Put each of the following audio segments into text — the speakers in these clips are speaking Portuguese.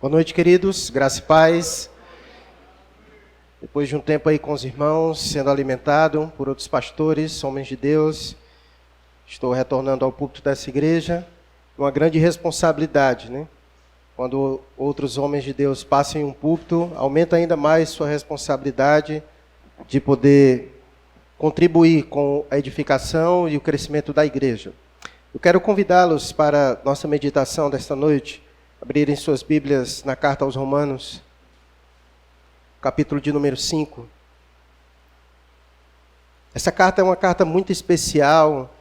Boa noite, queridos, graça e paz. Depois de um tempo aí com os irmãos, sendo alimentado por outros pastores, homens de Deus, estou retornando ao púlpito dessa igreja. Uma grande responsabilidade, né? Quando outros homens de Deus passam em um púlpito, aumenta ainda mais sua responsabilidade de poder contribuir com a edificação e o crescimento da igreja. Eu quero convidá-los para nossa meditação desta noite, abrirem suas Bíblias na carta aos Romanos, capítulo de número 5. Essa carta é uma carta muito especial.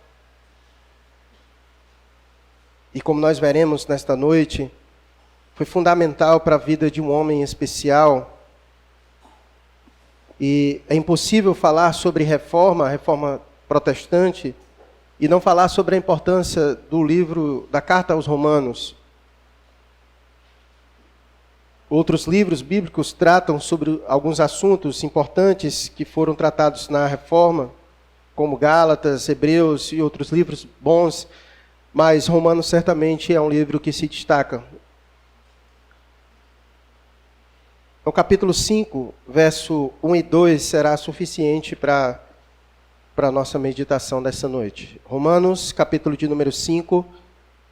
E como nós veremos nesta noite, foi fundamental para a vida de um homem especial. E é impossível falar sobre reforma protestante, e não falar sobre a importância do livro da carta aos Romanos. Outros livros bíblicos tratam sobre alguns assuntos importantes que foram tratados na Reforma, como Gálatas, Hebreus e outros livros bons, mas Romanos certamente é um livro que se destaca. O capítulo 5, verso 1 e 2 será suficiente para a nossa meditação dessa noite. Romanos, capítulo de número 5,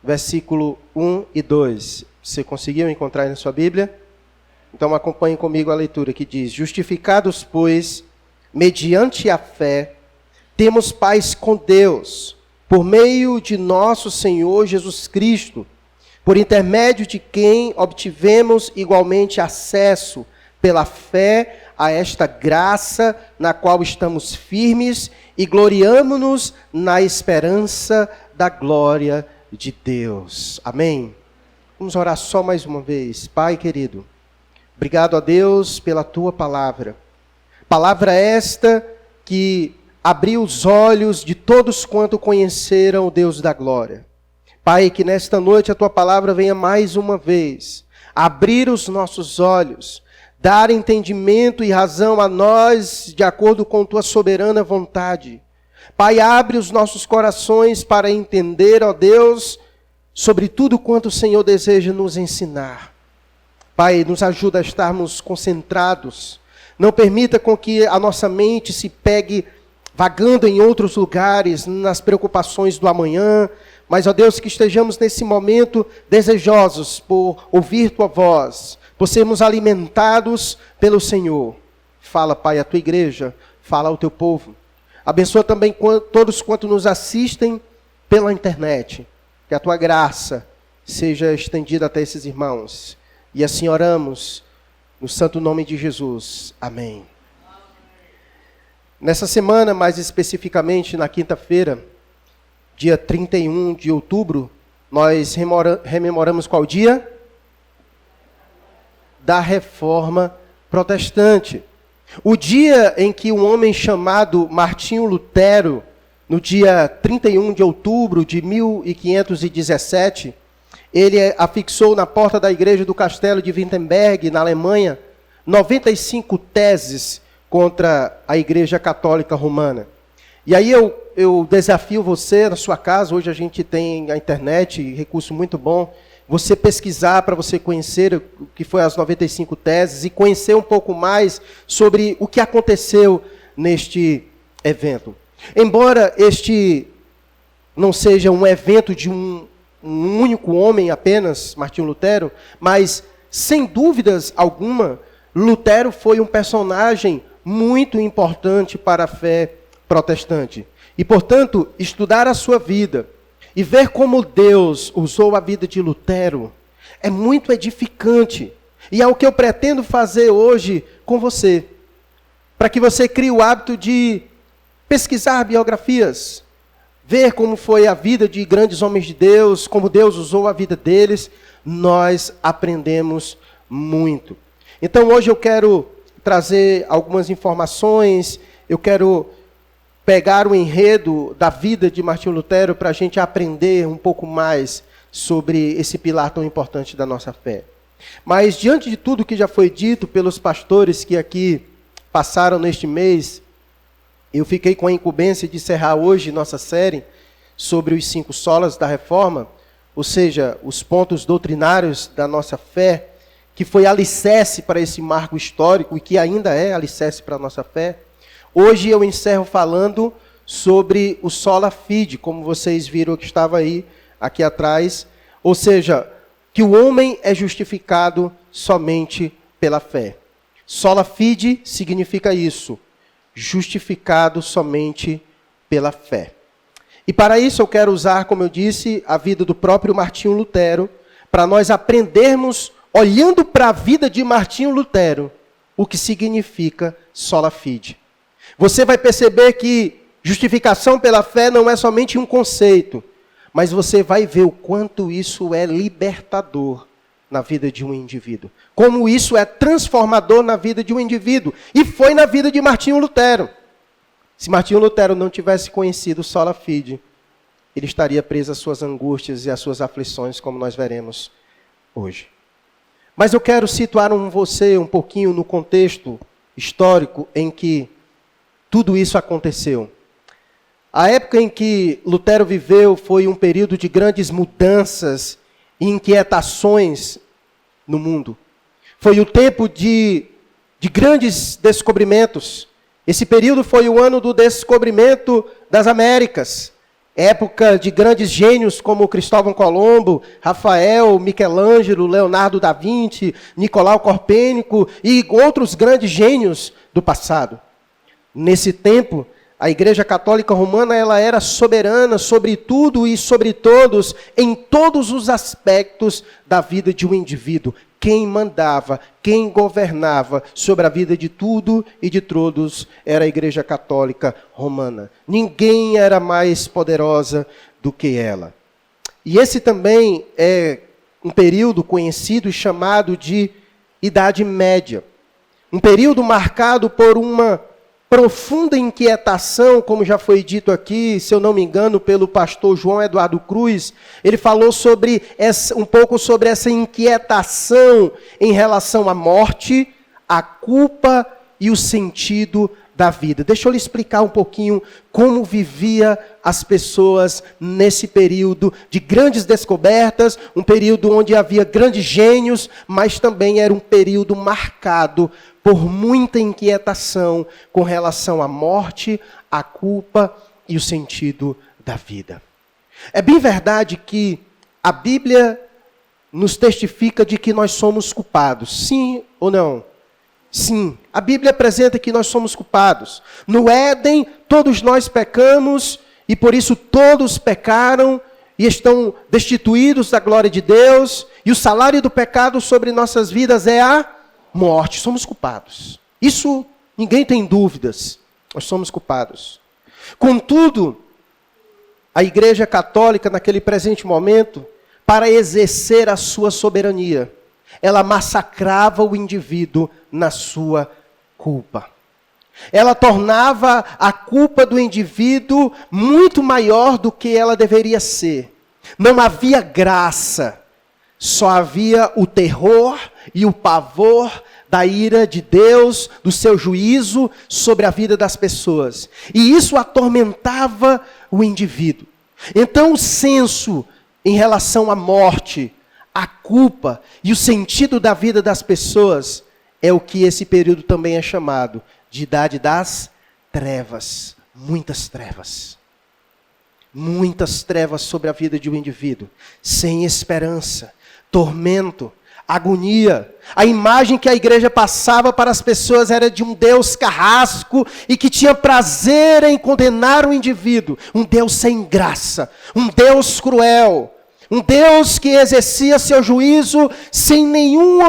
versículo 1 e 2. Você conseguiu encontrar aí na sua Bíblia? Então acompanhe comigo a leitura que diz: Justificados, pois, mediante a fé, temos paz com Deus, por meio de nosso Senhor Jesus Cristo, por intermédio de quem obtivemos igualmente acesso, pela fé, a esta graça na qual estamos firmes e gloriamo-nos na esperança da glória de Deus. Amém? Vamos orar só mais uma vez. Pai querido, obrigado a Deus pela tua palavra. Palavra esta que abriu os olhos de todos quanto conheceram o Deus da glória. Pai, que nesta noite a tua palavra venha mais uma vez abrir os nossos olhos, dar entendimento e razão a nós de acordo com tua soberana vontade. Pai, abre os nossos corações para entender, ó Deus, sobre tudo quanto o Senhor deseja nos ensinar. Pai, nos ajuda a estarmos concentrados. Não permita com que a nossa mente se pegue vagando em outros lugares, nas preocupações do amanhã. Mas, ó Deus, que estejamos nesse momento desejosos por ouvir tua voz, por sermos alimentados pelo Senhor. Fala, Pai, a tua igreja, fala ao teu povo. Abençoa também todos quanto nos assistem pela internet. Que a tua graça seja estendida até esses irmãos. E assim oramos, no santo nome de Jesus. Amém. Nessa semana, mais especificamente na quinta-feira, dia 31 de outubro, nós rememoramos qual dia? Da Reforma Protestante. O dia em que um homem chamado Martinho Lutero, no dia 31 de outubro de 1517, ele afixou na porta da igreja do castelo de Wittenberg, na Alemanha, 95 teses contra a igreja católica romana. E aí eu desafio você na sua casa, hoje a gente tem a internet, recurso muito bom, você pesquisar para você conhecer o que foi as 95 teses e conhecer um pouco mais sobre o que aconteceu neste evento. Embora este não seja um evento de um único homem apenas, Martinho Lutero, mas sem dúvidas alguma, Lutero foi um personagem muito importante para a fé protestante. E, portanto, estudar a sua vida e ver como Deus usou a vida de Lutero é muito edificante. E é o que eu pretendo fazer hoje com você. Para que você crie o hábito de pesquisar biografias, ver como foi a vida de grandes homens de Deus, como Deus usou a vida deles, nós aprendemos muito. Então hoje eu quero trazer algumas informações, eu quero pegar o enredo da vida de Martinho Lutero para a gente aprender um pouco mais sobre esse pilar tão importante da nossa fé. Mas diante de tudo que já foi dito pelos pastores que aqui passaram neste mês, eu fiquei com a incumbência de encerrar hoje nossa série sobre os 5 solas da Reforma, ou seja, os pontos doutrinários da nossa fé. que foi alicerce para esse marco histórico e que ainda é alicerce para a nossa fé. Hoje eu encerro falando sobre o sola fide, como vocês viram que estava aí, aqui atrás. Ou seja, que o homem é justificado somente pela fé. Sola fide significa isso, justificado somente pela fé. E para isso eu quero usar, como eu disse, a vida do próprio Martinho Lutero, para nós aprendermos, olhando para a vida de Martinho Lutero, o que significa sola fide. Você vai perceber que justificação pela fé não é somente um conceito, mas você vai ver o quanto isso é libertador na vida de um indivíduo. Como isso é transformador na vida de um indivíduo. E foi na vida de Martinho Lutero. Se Martinho Lutero não tivesse conhecido sola fide, ele estaria preso às suas angústias e às suas aflições, como nós veremos hoje. Mas eu quero situar você um pouquinho no contexto histórico em que tudo isso aconteceu. A época em que Lutero viveu foi um período de grandes mudanças e inquietações no mundo. Foi o tempo de grandes descobrimentos. Esse período foi o ano do descobrimento das Américas. Época de grandes gênios como Cristóvão Colombo, Rafael, Michelangelo, Leonardo da Vinci, Nicolau Copérnico e outros grandes gênios do passado. Nesse tempo, a Igreja Católica Romana ela era soberana sobre tudo e sobre todos, em todos os aspectos da vida de um indivíduo. Quem mandava, quem governava sobre a vida de tudo e de todos era a Igreja Católica Romana. Ninguém era mais poderosa do que ela. E esse também é um período conhecido e chamado de Idade Média. Um período marcado por uma profunda inquietação, como já foi dito aqui, se eu não me engano, pelo pastor João Eduardo Cruz. Ele falou um pouco sobre essa inquietação em relação à morte, à culpa e o sentido da vida. Deixa eu lhe explicar um pouquinho como vivia as pessoas nesse período de grandes descobertas, um período onde havia grandes gênios, mas também era um período marcado por muita inquietação com relação à morte, à culpa e o sentido da vida. É bem verdade que a Bíblia nos testifica de que nós somos culpados. Sim ou não? Sim, a Bíblia apresenta que nós somos culpados. No Éden, todos nós pecamos e por isso todos pecaram e estão destituídos da glória de Deus. E o salário do pecado sobre nossas vidas é a morte. Somos culpados. Isso ninguém tem dúvidas. Nós somos culpados. Contudo, a Igreja Católica, naquele presente momento, para exercer a sua soberania, ela massacrava o indivíduo na sua culpa. Ela tornava a culpa do indivíduo muito maior do que ela deveria ser. Não havia graça, só havia o terror e o pavor da ira de Deus, do seu juízo sobre a vida das pessoas. E isso atormentava o indivíduo. Então o senso em relação à morte, a culpa e o sentido da vida das pessoas é o que esse período também é chamado de Idade das Trevas. Muitas trevas. Muitas trevas sobre a vida de um indivíduo. Sem esperança, tormento, agonia. A imagem que a igreja passava para as pessoas era de um Deus carrasco e que tinha prazer em condenar o indivíduo. Um Deus sem graça, um Deus cruel. Um Deus que exercia seu juízo sem nenhum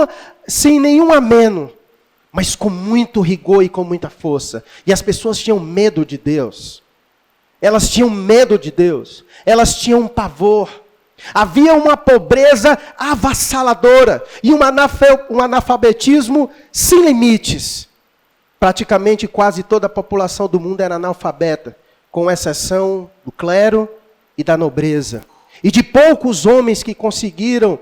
ameno, mas com muito rigor e com muita força. E as pessoas tinham medo de Deus. Elas tinham medo de Deus. Elas tinham um pavor. Havia uma pobreza avassaladora e um analfabetismo sem limites. Praticamente quase toda a população do mundo era analfabeta, com exceção do clero e da nobreza. E de poucos homens que conseguiram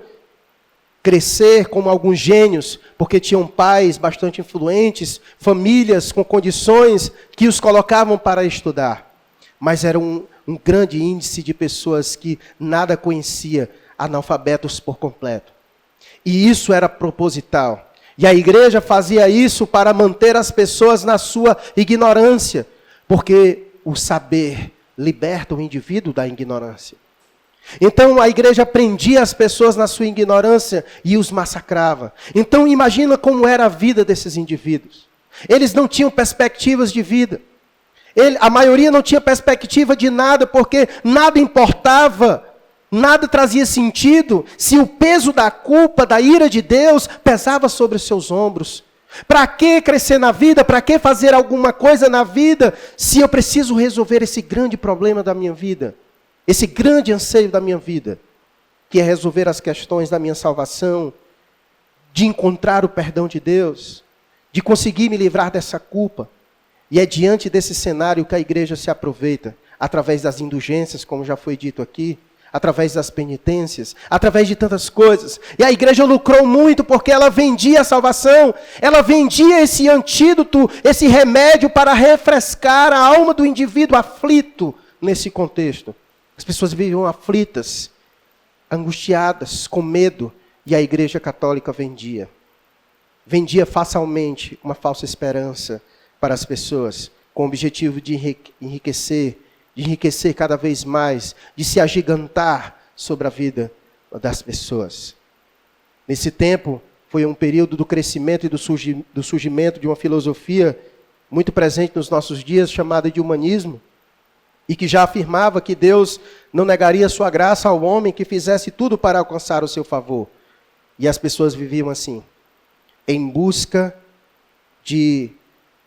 crescer como alguns gênios, porque tinham pais bastante influentes, famílias com condições que os colocavam para estudar. Mas era um grande índice de pessoas que nada conhecia, analfabetos por completo. E isso era proposital. E a igreja fazia isso para manter as pessoas na sua ignorância, porque o saber liberta o indivíduo da ignorância. Então a igreja prendia as pessoas na sua ignorância e os massacrava. Então imagina como era a vida desses indivíduos. Eles não tinham perspectivas de vida. A maioria não tinha perspectiva de nada, porque nada importava, nada trazia sentido, se o peso da culpa, da ira de Deus, pesava sobre os seus ombros. Para que crescer na vida? Para que fazer alguma coisa na vida, se eu preciso resolver esse grande problema da minha vida? Esse grande anseio da minha vida, que é resolver as questões da minha salvação, de encontrar o perdão de Deus, de conseguir me livrar dessa culpa. E é diante desse cenário que a igreja se aproveita, através das indulgências, como já foi dito aqui, através das penitências, através de tantas coisas. E a igreja lucrou muito porque ela vendia a salvação, ela vendia esse antídoto, esse remédio para refrescar a alma do indivíduo aflito nesse contexto. As pessoas viviam aflitas, angustiadas, com medo, e a igreja católica vendia. Vendia facilmente uma falsa esperança para as pessoas, com o objetivo de enriquecer cada vez mais, de se agigantar sobre a vida das pessoas. Nesse tempo, foi um período do crescimento e do surgimento de uma filosofia muito presente nos nossos dias, chamada de humanismo, e que já afirmava que Deus não negaria sua graça ao homem que fizesse tudo para alcançar o seu favor. E as pessoas viviam assim, em busca de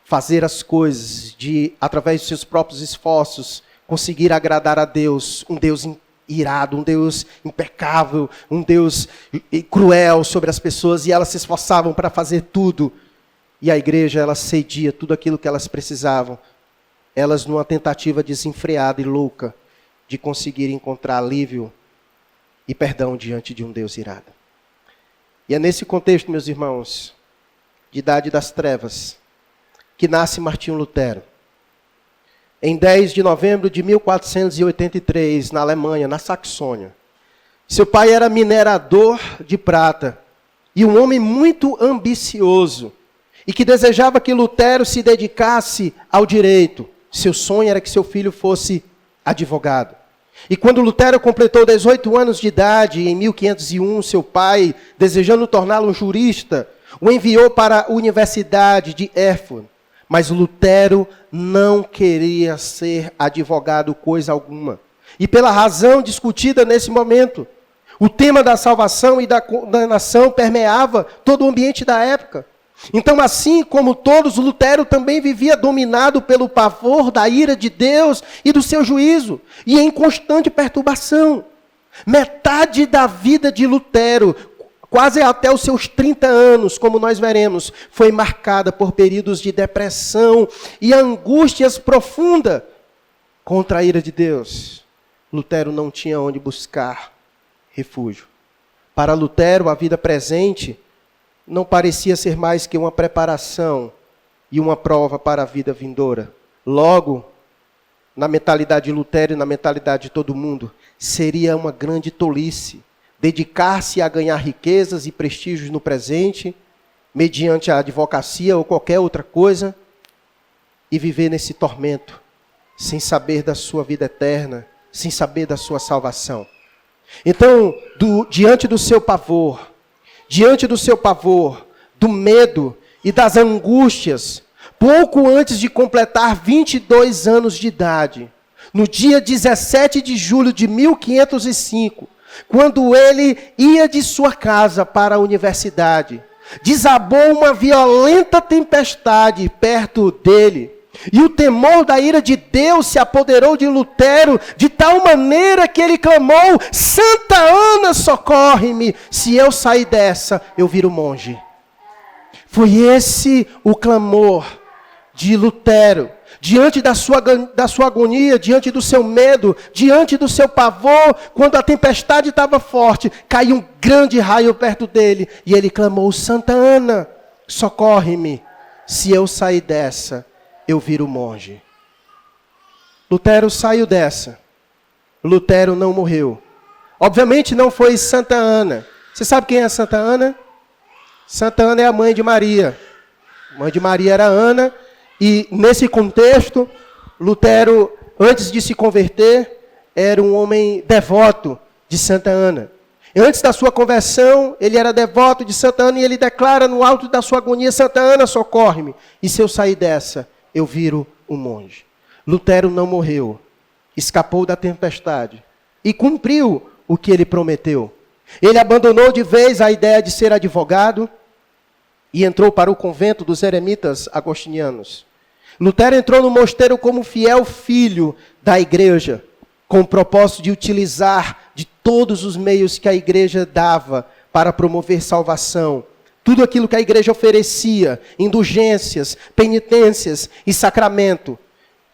fazer as coisas, de, através dos seus próprios esforços, conseguir agradar a Deus, um Deus irado, um Deus impecável, um Deus cruel sobre as pessoas, e elas se esforçavam para fazer tudo. E a igreja, ela cedia tudo aquilo que elas precisavam, elas numa tentativa desenfreada e louca de conseguir encontrar alívio e perdão diante de um Deus irado. E é nesse contexto, meus irmãos, de idade das trevas, que nasce Martinho Lutero. Em 10 de novembro de 1483, na Alemanha, na Saxônia. Seu pai era minerador de prata e um homem muito ambicioso e que desejava que Lutero se dedicasse ao direito. Seu sonho era que seu filho fosse advogado. E quando Lutero completou 18 anos de idade, em 1501, seu pai, desejando torná-lo um jurista, o enviou para a Universidade de Erfurt. Mas Lutero não queria ser advogado coisa alguma. E pela razão discutida nesse momento, o tema da salvação e da condenação permeava todo o ambiente da época. Então, assim como todos, Lutero também vivia dominado pelo pavor da ira de Deus e do seu juízo, e em constante perturbação. Metade da vida de Lutero, quase até os seus 30 anos, como nós veremos, foi marcada por períodos de depressão e angústias profundas contra a ira de Deus. Lutero não tinha onde buscar refúgio. Para Lutero, a vida presente não parecia ser mais que uma preparação e uma prova para a vida vindoura. Logo, na mentalidade de Lutero e na mentalidade de todo mundo, seria uma grande tolice dedicar-se a ganhar riquezas e prestígios no presente, mediante a advocacia ou qualquer outra coisa, e viver nesse tormento, sem saber da sua vida eterna, sem saber da sua salvação. Então, diante do seu pavor, do medo e das angústias, pouco antes de completar 22 anos de idade, no dia 17 de julho de 1505, quando ele ia de sua casa para a universidade, desabou uma violenta tempestade perto dele. E o temor da ira de Deus se apoderou de Lutero, de tal maneira que ele clamou: Santa Ana, socorre-me, se eu sair dessa, eu viro monge. Foi esse o clamor de Lutero, diante da sua agonia, diante do seu medo, diante do seu pavor, quando a tempestade estava forte, caiu um grande raio perto dele, e ele clamou: Santa Ana, socorre-me, se eu sair dessa, eu viro monge. Lutero saiu dessa. Lutero não morreu. Obviamente não foi Santa Ana. Você sabe quem é Santa Ana? Santa Ana é a mãe de Maria. A mãe de Maria era Ana, e nesse contexto, Lutero, antes de se converter, era um homem devoto de Santa Ana. E antes da sua conversão, ele era devoto de Santa Ana, e ele declara no alto da sua agonia: Santa Ana, socorre-me, e se eu sair dessa, eu viro um monge. Lutero não morreu, escapou da tempestade e cumpriu o que ele prometeu. Ele abandonou de vez a ideia de ser advogado e entrou para o convento dos eremitas agostinianos. Lutero entrou no mosteiro como fiel filho da igreja, com o propósito de utilizar de todos os meios que a igreja dava para promover salvação. Tudo aquilo que a igreja oferecia, indulgências, penitências e sacramento.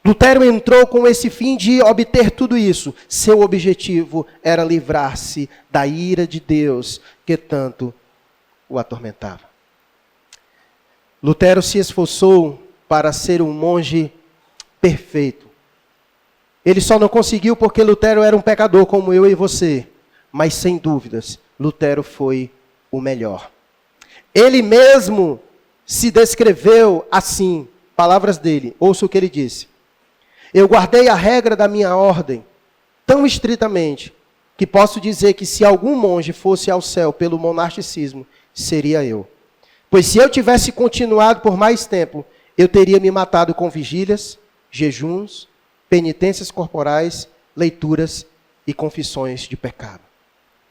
Lutero entrou com esse fim de obter tudo isso. Seu objetivo era livrar-se da ira de Deus que tanto o atormentava. Lutero se esforçou para ser um monge perfeito. Ele só não conseguiu porque Lutero era um pecador como eu e você. Mas sem dúvidas, Lutero foi o melhor. Ele mesmo se descreveu assim, palavras dele, ouça o que ele disse. Eu guardei a regra da minha ordem tão estritamente que posso dizer que se algum monge fosse ao céu pelo monasticismo, seria eu. Pois se eu tivesse continuado por mais tempo, eu teria me matado com vigílias, jejuns, penitências corporais, leituras e confissões de pecado.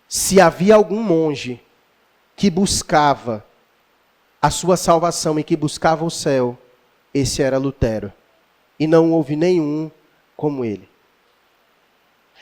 Se havia algum monge que buscava a sua salvação e que buscava o céu, esse era Lutero. E não houve nenhum como ele.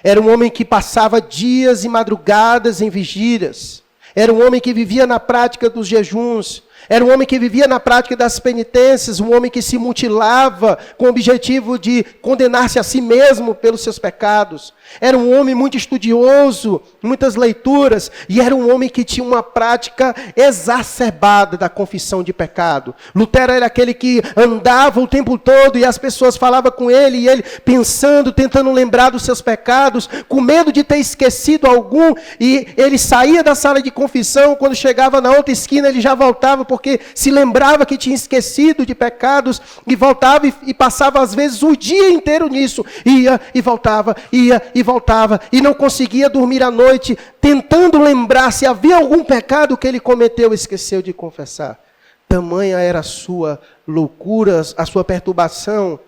Era um homem que passava dias e madrugadas em vigílias. Era um homem que vivia na prática dos jejuns. Era um homem que vivia na prática das penitências, um homem que se mutilava com o objetivo de condenar-se a si mesmo pelos seus pecados. Era um homem muito estudioso, muitas leituras, e era um homem que tinha uma prática exacerbada da confissão de pecado. Lutero era aquele que andava o tempo todo e as pessoas falavam com ele, e ele pensando, tentando lembrar dos seus pecados, com medo de ter esquecido algum, e ele saía da sala de confissão, quando chegava na outra esquina ele já voltava, porque se lembrava que tinha esquecido de pecados, e voltava e passava às vezes o dia inteiro nisso, ia e voltava, e não conseguia dormir à noite, tentando lembrar se havia algum pecado que ele cometeu e esqueceu de confessar. Tamanha era a sua loucura, a sua perturbação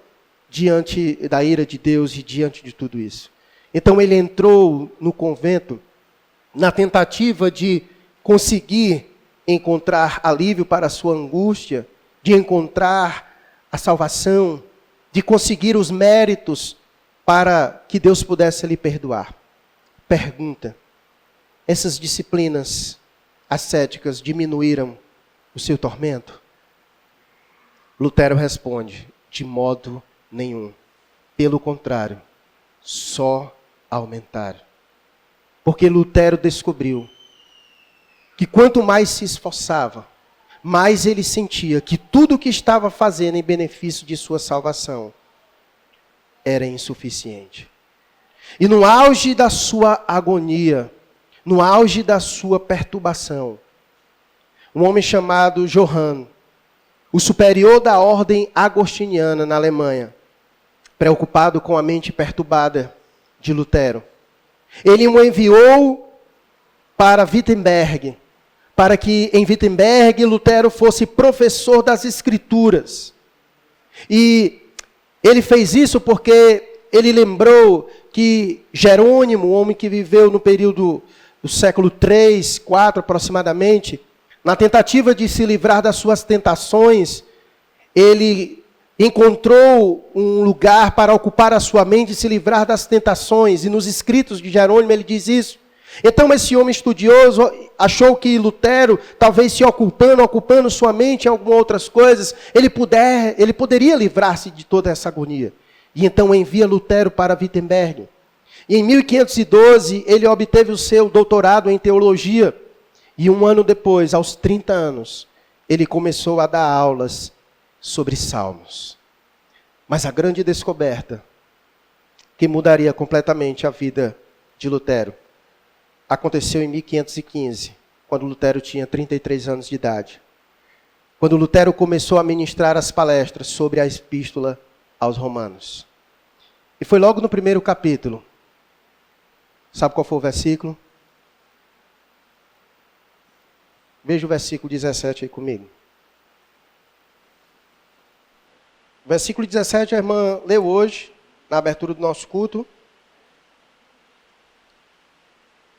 diante da ira de Deus e diante de tudo isso. Então ele entrou no convento na tentativa de conseguir encontrar alívio para a sua angústia, de encontrar a salvação, de conseguir os méritos para que Deus pudesse lhe perdoar. Pergunta: essas disciplinas ascéticas diminuíram o seu tormento? Lutero responde: de modo nenhum. Pelo contrário, só aumentaram. Porque Lutero descobriu que quanto mais se esforçava, mais ele sentia que tudo o que estava fazendo em benefício de sua salvação era insuficiente. E no auge da sua agonia, no auge da sua perturbação, um homem chamado Johann, o superior da ordem agostiniana na Alemanha, preocupado com a mente perturbada de Lutero, ele o enviou para Wittenberg, para que em Wittenberg Lutero fosse professor das Escrituras. E ele fez isso porque ele lembrou que Jerônimo, um homem que viveu no período do século 3, 4 aproximadamente, na tentativa de se livrar das suas tentações, ele encontrou um lugar para ocupar a sua mente e se livrar das tentações. E nos escritos de Jerônimo ele diz isso. Então esse homem estudioso achou que Lutero, talvez se ocupando sua mente em algumas outras coisas, ele poderia livrar-se de toda essa agonia. E então envia Lutero para Wittenberg. E em 1512 ele obteve o seu doutorado em teologia. E um ano depois, aos 30 anos, ele começou a dar aulas sobre salmos. Mas a grande descoberta, que mudaria completamente a vida de Lutero, aconteceu em 1515, quando Lutero tinha 33 anos de idade. Quando Lutero começou a ministrar as palestras sobre a Epístola aos Romanos. E foi logo no primeiro capítulo. Sabe qual foi o versículo? Veja o versículo 17 aí comigo. O versículo 17 a irmã leu hoje, na abertura do nosso culto.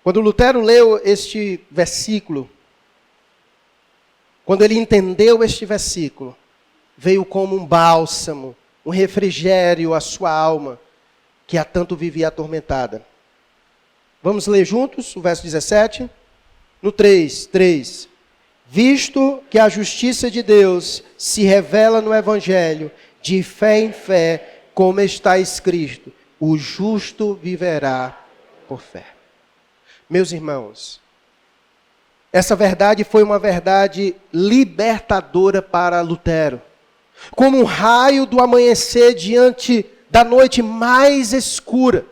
Quando Lutero leu este versículo, quando ele entendeu este versículo, veio como um bálsamo, um refrigério à sua alma, que há tanto vivia atormentada. Vamos ler juntos o verso 17? No 3. Visto que a justiça de Deus se revela no Evangelho, de fé em fé, como está escrito, o justo viverá por fé. Meus irmãos, essa verdade foi uma verdade libertadora para Lutero. Como um raio do amanhecer diante da noite mais escura.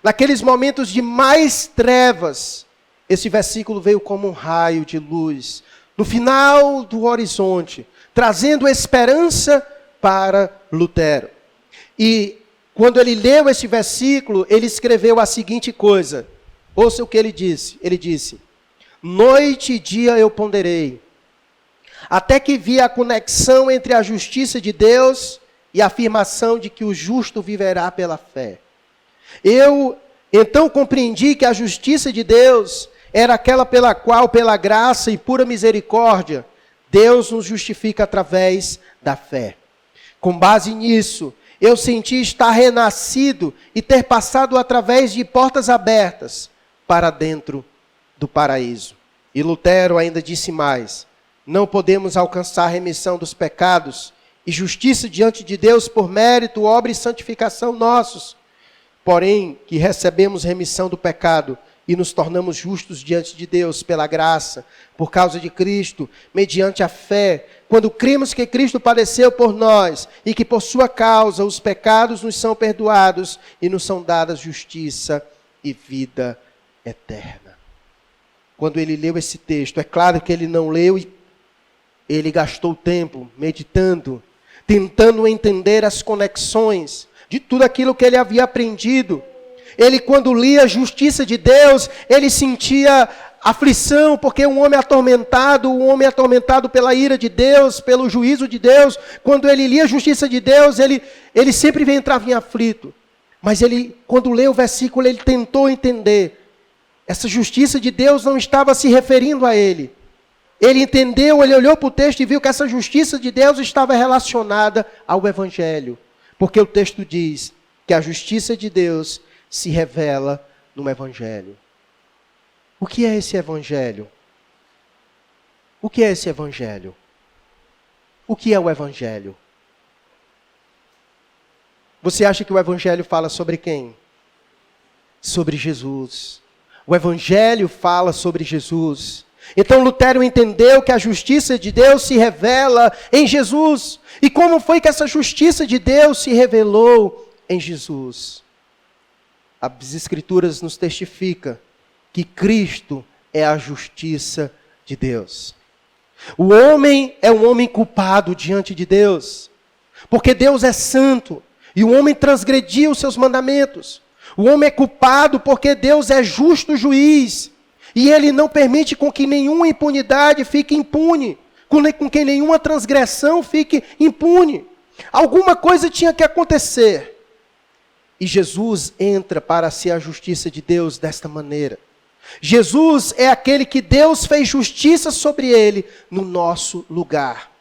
Naqueles momentos de mais trevas, esse versículo veio como um raio de luz. No final do horizonte, trazendo esperança para Lutero. E quando ele leu esse versículo, ele escreveu a seguinte coisa. Ouça o que ele disse. Ele disse: noite e dia eu ponderei, até que vi a conexão entre a justiça de Deus e a afirmação de que o justo viverá pela fé. Eu então compreendi que a justiça de Deus era aquela pela qual, pela graça e pura misericórdia, Deus nos justifica através da fé. Com base nisso, eu senti estar renascido e ter passado através de portas abertas para dentro do paraíso. E Lutero ainda disse mais: não podemos alcançar remissão dos pecados e justiça diante de Deus por mérito, obra e santificação nossos. Porém, que recebemos remissão do pecado e nos tornamos justos diante de Deus pela graça, por causa de Cristo, mediante a fé, quando cremos que Cristo padeceu por nós e que por sua causa os pecados nos são perdoados e nos são dadas justiça e vida eterna. Quando ele leu esse texto, é claro que ele não leu e ele gastou tempo meditando, tentando entender as conexões de tudo aquilo que ele havia aprendido. Ele, quando lia a justiça de Deus, ele sentia aflição, porque um homem atormentado pela ira de Deus, pelo juízo de Deus, quando ele lia a justiça de Deus, ele sempre entrava em aflito. Mas ele, quando leu o versículo, ele tentou entender. Essa justiça de Deus não estava se referindo a ele. Ele entendeu, ele olhou para o texto e viu que essa justiça de Deus estava relacionada ao Evangelho. Porque o texto diz que a justiça de Deus se revela no Evangelho. O que é esse Evangelho? O que é esse Evangelho? O que é o Evangelho? Você acha que o Evangelho fala sobre quem? Sobre Jesus. O Evangelho fala sobre Jesus. Então Lutero entendeu que a justiça de Deus se revela em Jesus. E como foi que essa justiça de Deus se revelou em Jesus? As Escrituras nos testificam que Cristo é a justiça de Deus. O homem é um homem culpado diante de Deus, porque Deus é santo e o homem transgrediu os seus mandamentos. O homem é culpado porque Deus é justo juiz e Ele não permite com que nenhuma impunidade fique impune, com que nenhuma transgressão fique impune. Alguma coisa tinha que acontecer. E Jesus entra para ser a justiça de Deus desta maneira. Jesus é aquele que Deus fez justiça sobre ele no nosso lugar.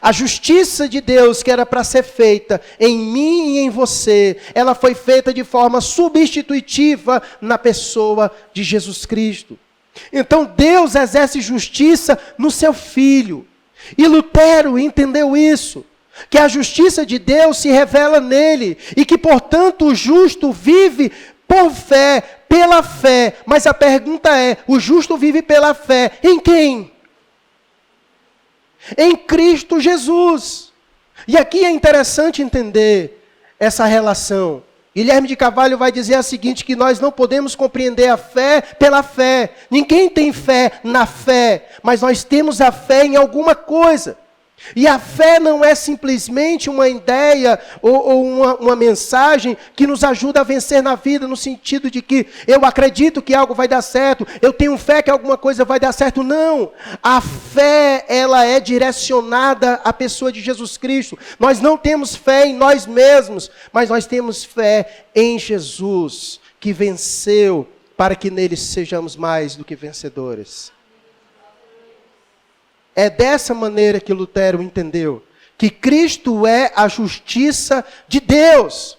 A justiça de Deus que era para ser feita em mim e em você, ela foi feita de forma substitutiva na pessoa de Jesus Cristo. Então Deus exerce justiça no seu Filho. E Lutero entendeu isso. Que a justiça de Deus se revela nele, e que, portanto, o justo vive por fé, pela fé. Mas a pergunta é, o justo vive pela fé em quem? Em Cristo Jesus. E aqui é interessante entender essa relação Guilherme de Carvalho vai dizer a seguinte, que nós não podemos compreender a fé pela fé. Ninguém tem fé na fé, mas nós temos a fé em alguma coisa. E a fé não é simplesmente uma ideia ou uma mensagem que nos ajuda a vencer na vida, no sentido de que eu acredito que algo vai dar certo, eu tenho fé que alguma coisa vai dar certo. Não, a fé, ela é direcionada à pessoa de Jesus Cristo. Nós não temos fé em nós mesmos, mas nós temos fé em Jesus, que venceu, para que nele sejamos mais do que vencedores. É dessa maneira que Lutero entendeu que Cristo é a justiça de Deus.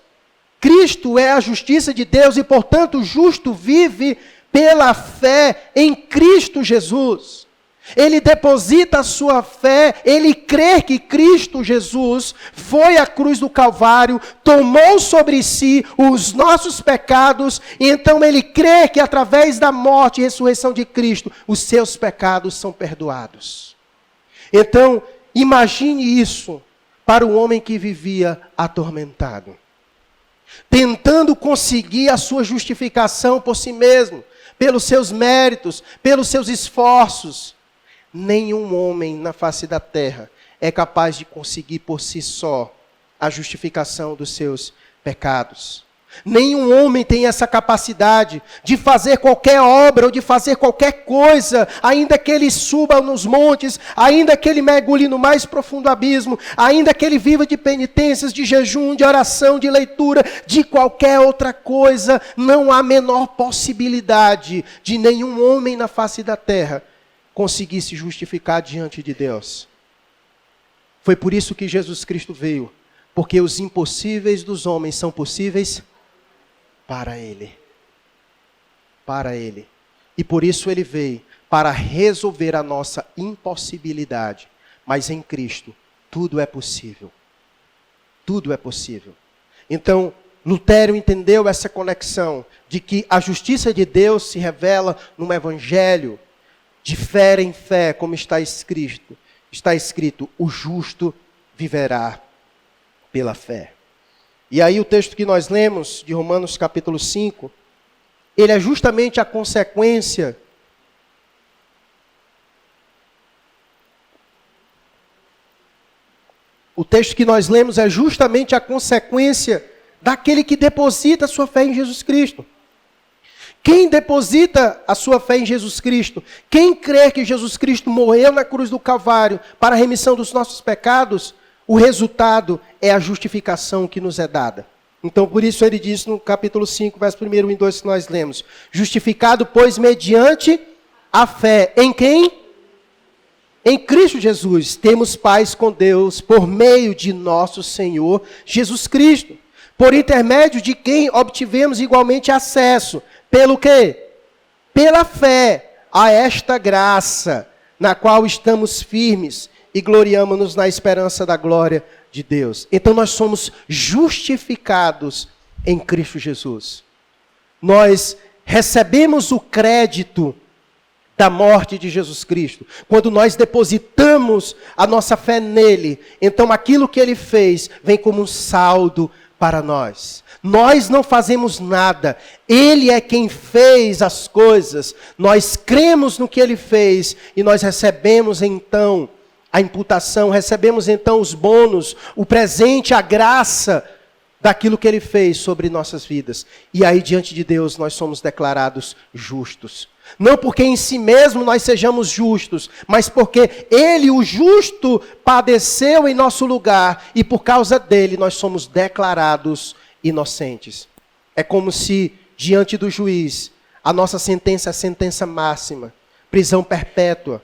Cristo é a justiça de Deus e, portanto, o justo vive pela fé em Cristo Jesus. Ele deposita a sua fé, ele crê que Cristo Jesus foi à cruz do Calvário, tomou sobre si os nossos pecados, e então ele crê que através da morte e ressurreição de Cristo, os seus pecados são perdoados. Então, imagine isso para um homem que vivia atormentado, tentando conseguir a sua justificação por si mesmo, pelos seus méritos, pelos seus esforços. Nenhum homem na face da terra é capaz de conseguir por si só a justificação dos seus pecados. Nenhum homem tem essa capacidade de fazer qualquer obra ou de fazer qualquer coisa, ainda que ele suba nos montes, ainda que ele mergulhe no mais profundo abismo, ainda que ele viva de penitências, de jejum, de oração, de leitura, de qualquer outra coisa. Não há menor possibilidade de nenhum homem na face da terra conseguir se justificar diante de Deus. Foi por isso que Jesus Cristo veio, porque os impossíveis dos homens são possíveis para Ele. Para Ele. E por isso Ele veio, para resolver a nossa impossibilidade. Mas em Cristo, tudo é possível. Tudo é possível. Então, Lutero entendeu essa conexão de que a justiça de Deus se revela no Evangelho, de fé em fé, como está escrito. Está escrito, o justo viverá pela fé. E aí o texto que nós lemos, de Romanos capítulo 5, ele é justamente a consequência o texto que nós lemos é justamente a consequência daquele que deposita a sua fé em Jesus Cristo. Quem deposita a sua fé em Jesus Cristo, quem crê que Jesus Cristo morreu na cruz do Calvário para a remissão dos nossos pecados, o resultado é a justificação que nos é dada. Então, por isso ele diz no capítulo 5, verso 1 e 2 que nós lemos. Justificado, pois, mediante a fé. Em quem? Em Cristo Jesus. Temos paz com Deus por meio de nosso Senhor Jesus Cristo. Por intermédio de quem obtivemos igualmente acesso. Pelo quê? Pela fé a esta graça, na qual estamos firmes e gloriamo-nos na esperança da glória de Deus. Então nós somos justificados em Cristo Jesus. Nós recebemos o crédito da morte de Jesus Cristo. Quando nós depositamos a nossa fé nele, então aquilo que ele fez vem como um saldo para nós. Nós não fazemos nada. Ele é quem fez as coisas. Nós cremos no que ele fez e nós recebemos então a imputação, recebemos então os bônus, o presente, a graça daquilo que ele fez sobre nossas vidas. E aí diante de Deus nós somos declarados justos. Não porque em si mesmo nós sejamos justos, mas porque ele, o justo, padeceu em nosso lugar e por causa dele nós somos declarados inocentes. É como se diante do juiz a nossa sentença é a sentença máxima, prisão perpétua.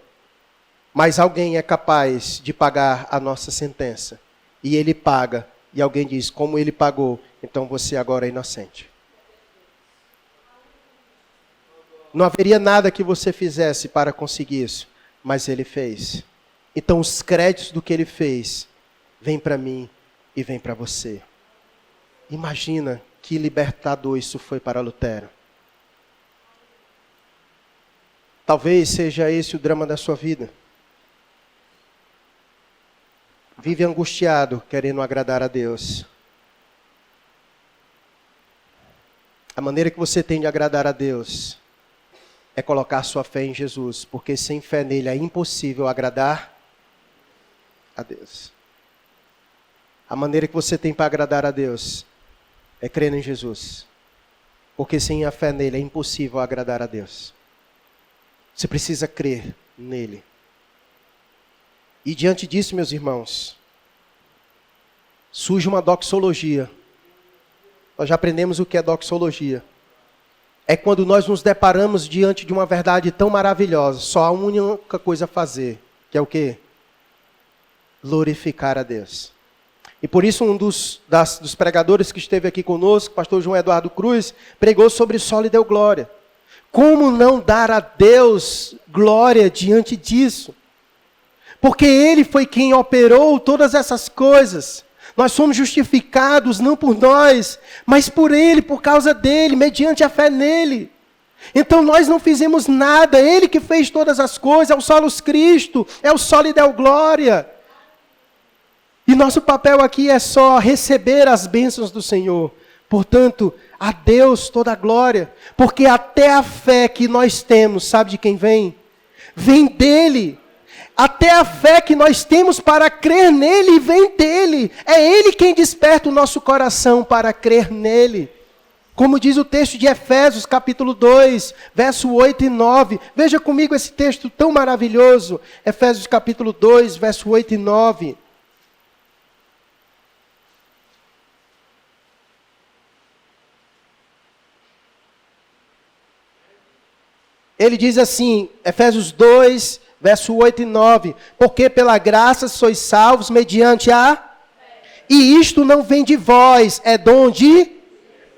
Mas alguém é capaz de pagar a nossa sentença. E ele paga. E alguém diz, como ele pagou, então você agora é inocente. Não haveria nada que você fizesse para conseguir isso. Mas ele fez. Então os créditos do que ele fez, vêm para mim e vêm para você. Imagina que libertador isso foi para Lutero. Talvez seja esse o drama da sua vida. Vive angustiado, querendo agradar a Deus. maneira que você tem de agradar a Deus é colocar sua fé em Jesus, porque sem fé nele é impossível agradar a Deus. A maneira que você tem para agradar a Deus é crer em Jesus, porque sem a fé nele é impossível agradar a Deus. Você precisa crer nele. E diante disso, meus irmãos, surge uma doxologia. Nós já aprendemos o que é doxologia. É quando nós nos deparamos diante de uma verdade tão maravilhosa, só há uma única coisa a fazer, que é o quê? Glorificar a Deus. E por isso um dos pregadores que esteve aqui conosco, o pastor João Eduardo Cruz, pregou sobre solo e deu glória. Como não dar a Deus glória diante disso? Porque Ele foi quem operou todas essas coisas. Nós somos justificados não por nós, mas por Ele, por causa dEle, mediante a fé nele. Então nós não fizemos nada, Ele que fez todas as coisas, é o solos Cristo, é o solo e deu glória. E nosso papel aqui é só receber as bênçãos do Senhor. Portanto, a Deus toda a glória, porque até a fé que nós temos, sabe de quem vem? Vem dEle. Até a fé que nós temos para crer nele vem dele. É ele quem desperta o nosso coração para crer nele. Como diz o texto de Efésios, capítulo 2, verso 8 e 9. Veja comigo esse texto tão maravilhoso. Efésios, capítulo 2, verso 8 e 9. Ele diz assim, Efésios 2, verso 8 e 9. Porque pela graça sois salvos mediante a... E isto não vem de vós, é dom de...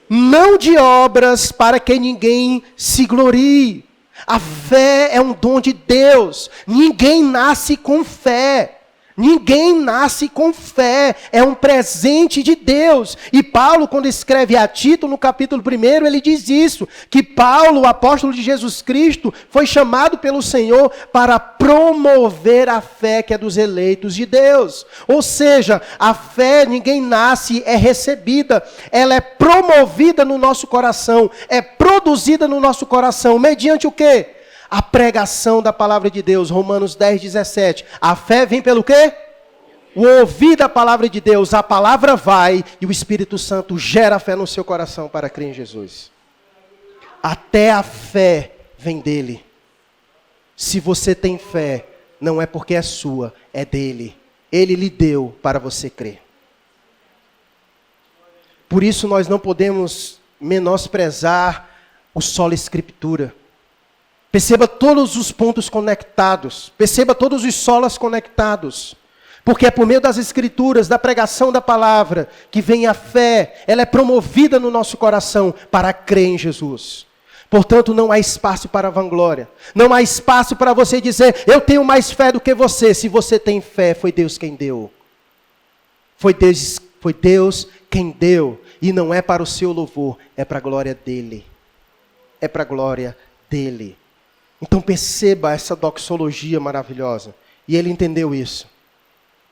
Não de obras, para que ninguém se glorie. A fé é um dom de Deus. Ninguém nasce com fé. Ninguém nasce com fé, é um presente de Deus. E Paulo, quando escreve a Tito, no capítulo 1, ele diz isso, que Paulo, o apóstolo de Jesus Cristo, foi chamado pelo Senhor para promover a fé que é dos eleitos de Deus. Ou seja, a fé ninguém nasce, é recebida, ela é promovida no nosso coração, é produzida no nosso coração, mediante o quê? A pregação da palavra de Deus, Romanos 10, 17. A fé vem pelo quê? O ouvir da palavra de Deus, a palavra vai e o Espírito Santo gera fé no seu coração para crer em Jesus. Até a fé vem dele. Se você tem fé, não é porque é sua, é dele. Ele lhe deu para você crer. Por isso nós não podemos menosprezar o sola escritura. Perceba todos os pontos conectados. Perceba todos os solas conectados. Porque é por meio das escrituras, da pregação da palavra, que vem a fé. Ela é promovida no nosso coração para crer em Jesus. Portanto, não há espaço para vanglória. Não há espaço para você dizer, eu tenho mais fé do que você. Se você tem fé, foi Deus quem deu. Foi Deus quem deu. E não é para o seu louvor, é para a glória dele. É para a glória dele. Então perceba essa doxologia maravilhosa. E ele entendeu isso.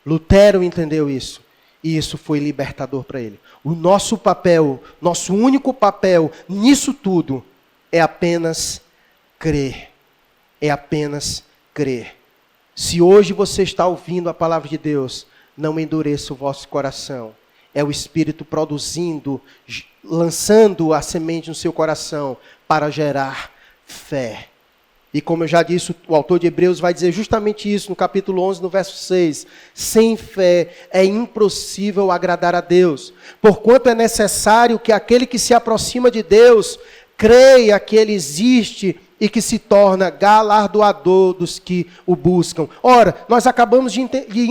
Lutero entendeu isso. E isso foi libertador para ele. O nosso papel, nosso único papel nisso tudo é apenas crer. É apenas crer. Se hoje você está ouvindo a palavra de Deus, não endureça o vosso coração. É o Espírito produzindo, lançando a semente no seu coração para gerar fé. E como eu já disse, o autor de Hebreus vai dizer justamente isso no capítulo 11, no verso 6. Sem fé é impossível agradar a Deus. Porquanto é necessário que aquele que se aproxima de Deus creia que Ele existe e que se torna galardoador dos que o buscam. Ora, nós acabamos de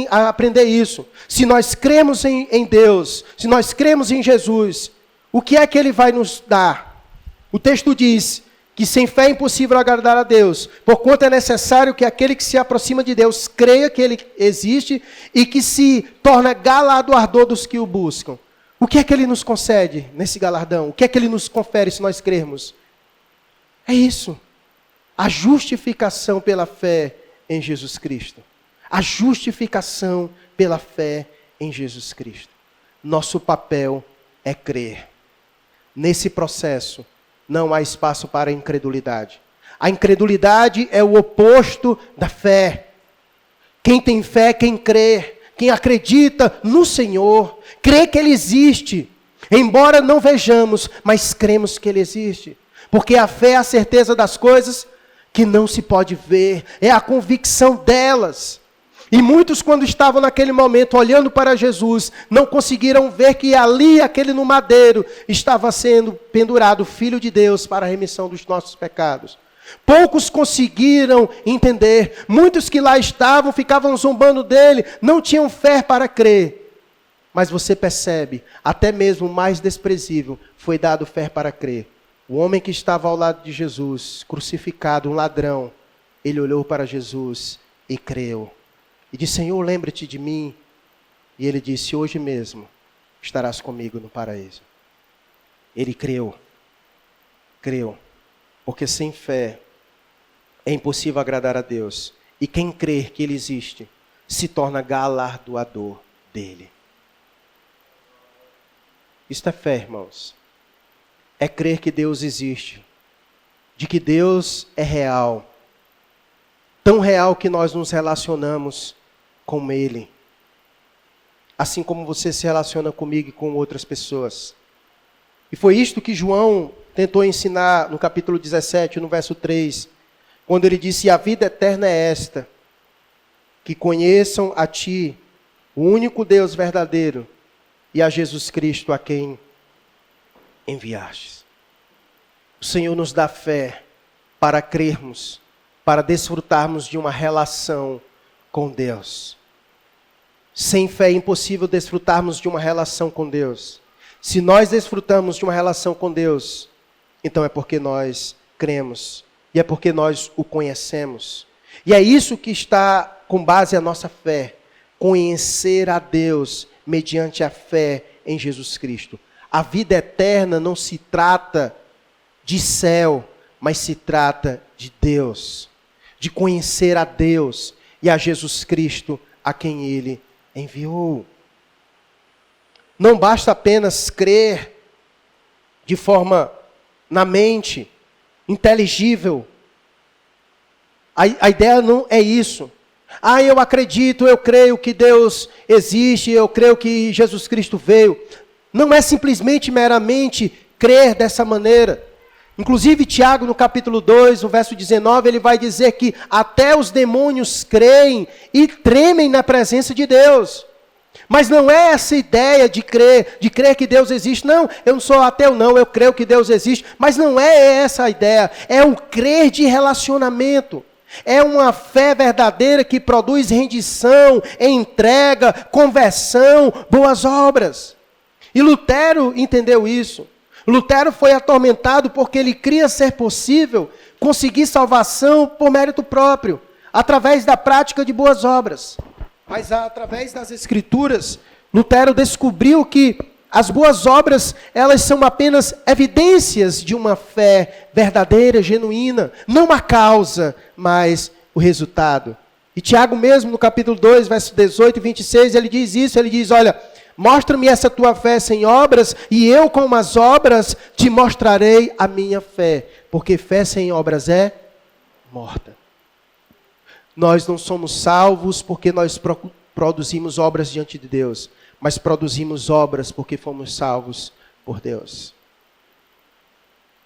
aprender isso. Se nós cremos em Deus, se nós cremos em Jesus, o que é que Ele vai nos dar? O texto diz que sem fé é impossível agradar a Deus, porquanto é necessário que aquele que se aproxima de Deus creia que Ele existe e que se torna galardoador dos que o buscam. O que é que Ele nos concede nesse galardão? O que é que Ele nos confere se nós crermos? É isso. A justificação pela fé em Jesus Cristo. A justificação pela fé em Jesus Cristo. Nosso papel é crer. Nesse processo, não há espaço para a incredulidade. A incredulidade é o oposto da fé. Quem tem fé, quem crê, quem acredita no Senhor, crê que Ele existe. Embora não vejamos, mas cremos que Ele existe. Porque a fé é a certeza das coisas que não se pode ver, é a convicção delas. E muitos, quando estavam naquele momento olhando para Jesus, não conseguiram ver que ali, aquele no madeiro, estava sendo pendurado o Filho de Deus para a remissão dos nossos pecados. Poucos conseguiram entender. Muitos que lá estavam, ficavam zombando dele, não tinham fé para crer. Mas você percebe, até mesmo o mais desprezível foi dado fé para crer. O homem que estava ao lado de Jesus, crucificado, um ladrão, ele olhou para Jesus e creu. E disse: Senhor, lembra-te de mim. E ele disse: hoje mesmo estarás comigo no paraíso. Ele creu. Creu. Porque sem fé é impossível agradar a Deus. E quem crer que Ele existe, se torna galardoador dele. Isto é fé, irmãos. É crer que Deus existe. De que Deus é real. Tão real que nós nos relacionamos com Ele. Assim como você se relaciona comigo e com outras pessoas. E foi isto que João tentou ensinar no capítulo 17, no verso 3. Quando ele disse: a vida eterna é esta, que conheçam a Ti, o único Deus verdadeiro, e a Jesus Cristo a quem enviastes. O Senhor nos dá fé para crermos, para desfrutarmos de uma relação com Deus. Sem fé é impossível desfrutarmos de uma relação com Deus. Se nós desfrutamos de uma relação com Deus, então é porque nós cremos. E é porque nós o conhecemos. E é isso que está com base a nossa fé. Conhecer a Deus mediante a fé em Jesus Cristo. A vida eterna não se trata de céu, mas se trata de Deus. De conhecer a Deus e a Jesus Cristo a quem Ele enviou. Não basta apenas crer de forma na mente, inteligível. A ideia não é isso. Eu acredito, eu creio que Deus existe, eu creio que Jesus Cristo veio. Não é simplesmente, meramente, crer dessa maneira. Inclusive, Tiago, no capítulo 2, no verso 19, ele vai dizer que até os demônios creem e tremem na presença de Deus. Mas não é essa ideia de crer que Deus existe. Não, eu não sou ateu não, eu creio que Deus existe. Mas não é essa a ideia, é o crer de relacionamento. É uma fé verdadeira que produz rendição, entrega, conversão, boas obras. E Lutero entendeu isso. Lutero foi atormentado porque ele cria ser possível conseguir salvação por mérito próprio, através da prática de boas obras. Mas através das Escrituras, Lutero descobriu que as boas obras, elas são apenas evidências de uma fé verdadeira, genuína. Não a causa, mas o resultado. E Tiago mesmo, no capítulo 2, verso 18 e 26, ele diz isso, ele diz: olha, mostra-me essa tua fé sem obras, e eu com as obras te mostrarei a minha fé. Porque fé sem obras é morta. Nós não somos salvos porque nós produzimos obras diante de Deus, mas produzimos obras porque fomos salvos por Deus.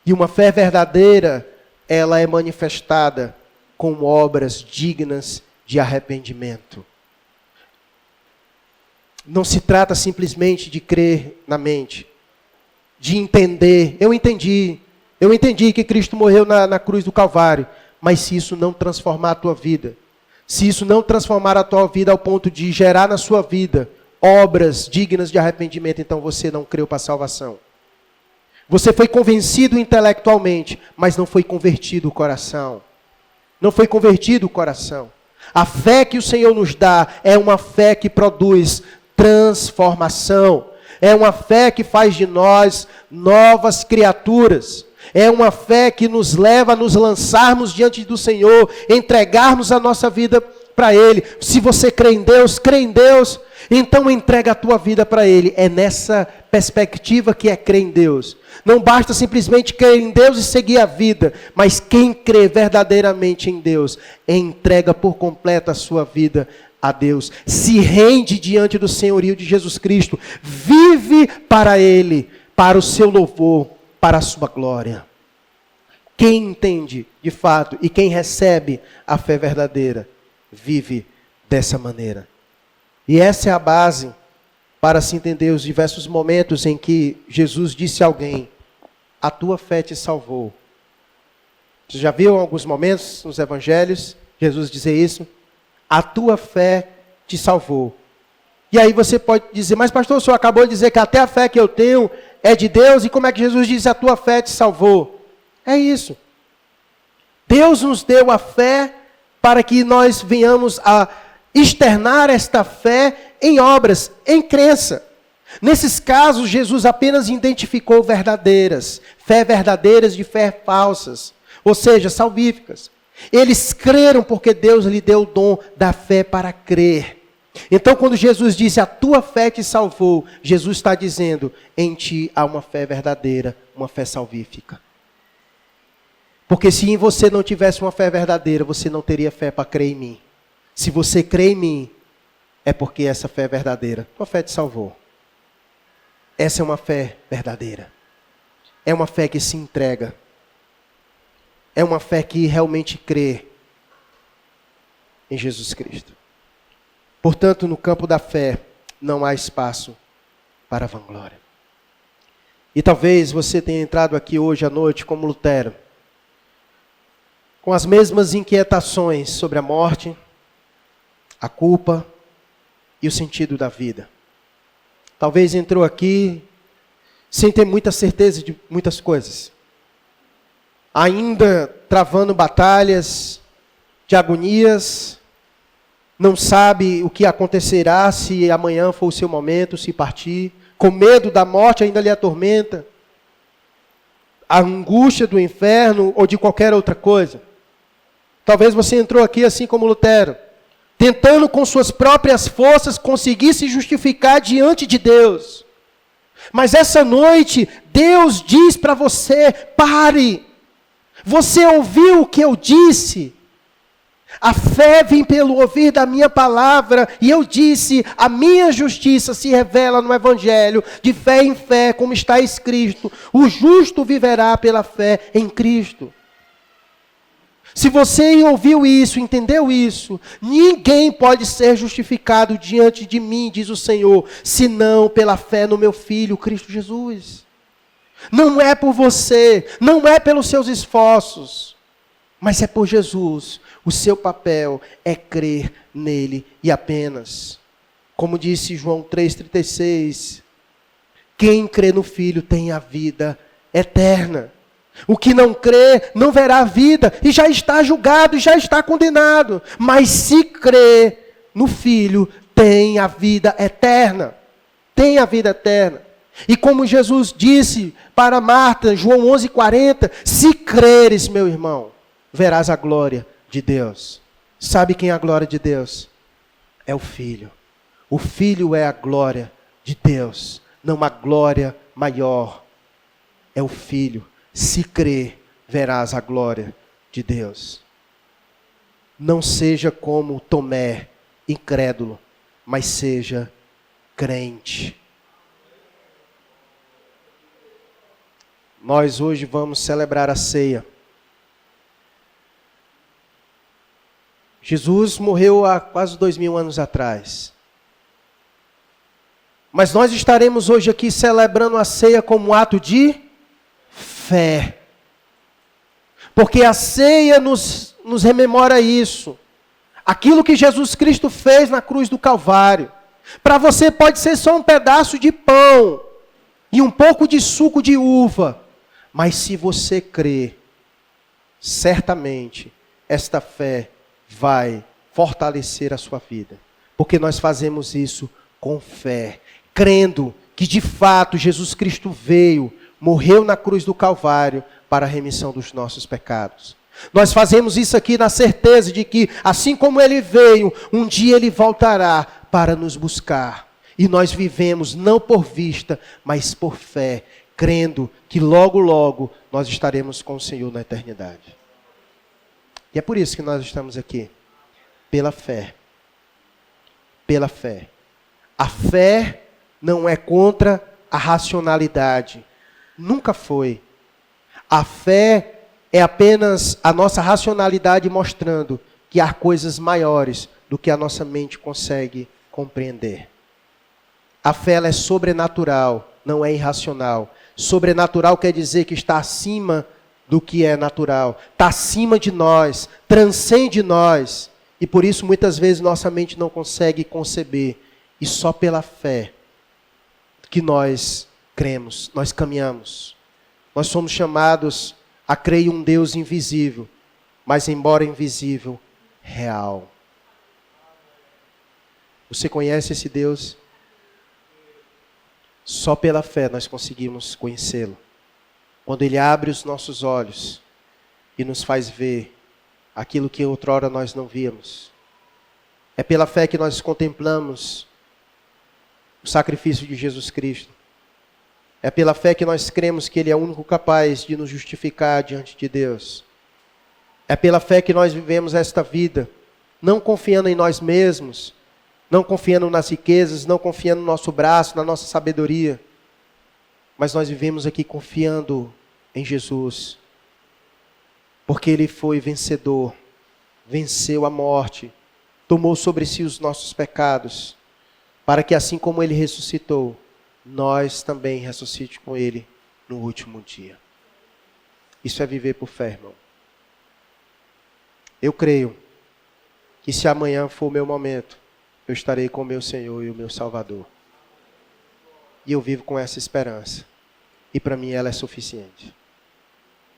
E uma fé verdadeira, ela é manifestada com obras dignas de arrependimento. Não se trata simplesmente de crer na mente, de entender. Eu entendi que Cristo morreu na cruz do Calvário. Mas se isso não transformar a tua vida, se isso não transformar a tua vida ao ponto de gerar na sua vida obras dignas de arrependimento, então você não creu para a salvação. Você foi convencido intelectualmente, mas não foi convertido o coração. Não foi convertido o coração. A fé que o Senhor nos dá é uma fé que produz transformação. É uma fé que faz de nós novas criaturas. É uma fé que nos leva a nos lançarmos diante do Senhor, entregarmos a nossa vida para Ele. Se você crê em Deus, Então entrega a tua vida para Ele. É nessa perspectiva que é crer em Deus. Não basta simplesmente crer em Deus e seguir a vida, mas quem crê verdadeiramente em Deus, entrega por completo a sua vida a Deus. Se rende diante do senhorio de Jesus Cristo. Vive para Ele, para o seu louvor, para a sua glória. Quem entende de fato e quem recebe a fé verdadeira, vive dessa maneira. E essa é a base para se entender os diversos momentos em que Jesus disse a alguém: a tua fé te salvou. Você já viu alguns momentos nos evangelhos Jesus dizer isso? A tua fé te salvou. E aí você pode dizer: mas pastor, o senhor acabou de dizer que até a fé que eu tenho é de Deus, e como é que Jesus disse a tua fé te salvou? É isso. Deus nos deu a fé para que nós venhamos a externar esta fé em obras, em crença. Nesses casos, Jesus apenas identificou verdadeiras, fé verdadeiras de fé falsas, ou seja, salvíficas. Eles creram porque Deus lhe deu o dom da fé para crer. Então, quando Jesus disse, a tua fé te salvou, Jesus está dizendo, em ti há uma fé verdadeira, uma fé salvífica. Porque se em você não tivesse uma fé verdadeira, você não teria fé para crer em mim. Se você crê em mim, é porque essa fé é verdadeira. Tua fé te salvou. Essa é uma fé verdadeira. É uma fé que se entrega. É uma fé que realmente crê em Jesus Cristo. Portanto, no campo da fé, não há espaço para vanglória. E talvez você tenha entrado aqui hoje à noite como Lutero, com as mesmas inquietações sobre a morte, a culpa e o sentido da vida. Talvez entrou aqui sem ter muita certeza de muitas coisas. Ainda travando batalhas de agonias, não sabe o que acontecerá se amanhã for o seu momento, se partir, com medo da morte ainda lhe atormenta, a angústia do inferno ou de qualquer outra coisa. Talvez você entrou aqui assim como Lutero, tentando com suas próprias forças conseguir se justificar diante de Deus. Mas essa noite, Deus diz para você, pare. Você ouviu o que eu disse? A fé vem pelo ouvir da minha palavra, e eu disse, a minha justiça se revela no Evangelho, de fé em fé, como está escrito, o justo viverá pela fé em Cristo. Se você ouviu isso, entendeu isso, ninguém pode ser justificado diante de mim, diz o Senhor, senão pela fé no meu Filho, Cristo Jesus. Não é por você, não é pelos seus esforços, mas é por Jesus. O seu papel é crer nele e apenas. Como disse João 3,36, quem crê no Filho tem a vida eterna. O que não crê não verá a vida e já está julgado e já está condenado. Mas se crê no Filho, tem a vida eterna. Tem a vida eterna. E como Jesus disse para Marta, João 11,40, se creres, meu irmão, verás a glória de Deus. Sabe quem é a glória de Deus? É o Filho. O Filho é a glória de Deus. Não há glória maior. É o Filho. Se crer, verás a glória de Deus. Não seja como Tomé, incrédulo, mas seja crente. Nós hoje vamos celebrar a ceia. Jesus morreu há quase 2000 anos atrás. Mas nós estaremos hoje aqui celebrando a ceia como um ato de fé. Porque a ceia nos rememora isso. Aquilo que Jesus Cristo fez na cruz do Calvário. Para você pode ser só um pedaço de pão e um pouco de suco de uva. Mas se você crer, certamente esta fé vai fortalecer a sua vida. Porque nós fazemos isso com fé. Crendo que de fato Jesus Cristo veio, morreu na cruz do Calvário para a remissão dos nossos pecados. Nós fazemos isso aqui na certeza de que, assim como Ele veio, um dia Ele voltará para nos buscar. E nós vivemos não por vista, mas por fé, crendo que logo, logo nós estaremos com o Senhor na eternidade. E é por isso que nós estamos aqui. Pela fé. Pela fé. A fé não é contra a racionalidade. Nunca foi. A fé é apenas a nossa racionalidade mostrando que há coisas maiores do que a nossa mente consegue compreender. A fé ela é sobrenatural, não é irracional. Sobrenatural quer dizer que está acima do que é natural. Está acima de nós, transcende nós. E por isso muitas vezes nossa mente não consegue conceber. E só pela fé que nós cremos, nós caminhamos. Nós somos chamados a crer em um Deus invisível, mas embora invisível, real. Você conhece esse Deus? Só pela fé nós conseguimos conhecê-lo. Quando Ele abre os nossos olhos e nos faz ver aquilo que outrora nós não víamos. É pela fé que nós contemplamos o sacrifício de Jesus Cristo. É pela fé que nós cremos que Ele é o único capaz de nos justificar diante de Deus. É pela fé que nós vivemos esta vida, não confiando em nós mesmos, não confiando nas riquezas, não confiando no nosso braço, na nossa sabedoria. Mas nós vivemos aqui confiando em Jesus. Porque Ele foi vencedor, venceu a morte, tomou sobre si os nossos pecados, para que assim como Ele ressuscitou, nós também ressuscite com Ele no último dia. Isso é viver por fé, irmão. Eu creio que se amanhã for o meu momento, eu estarei com o meu Senhor e o meu Salvador. E eu vivo com essa esperança. E para mim ela é suficiente.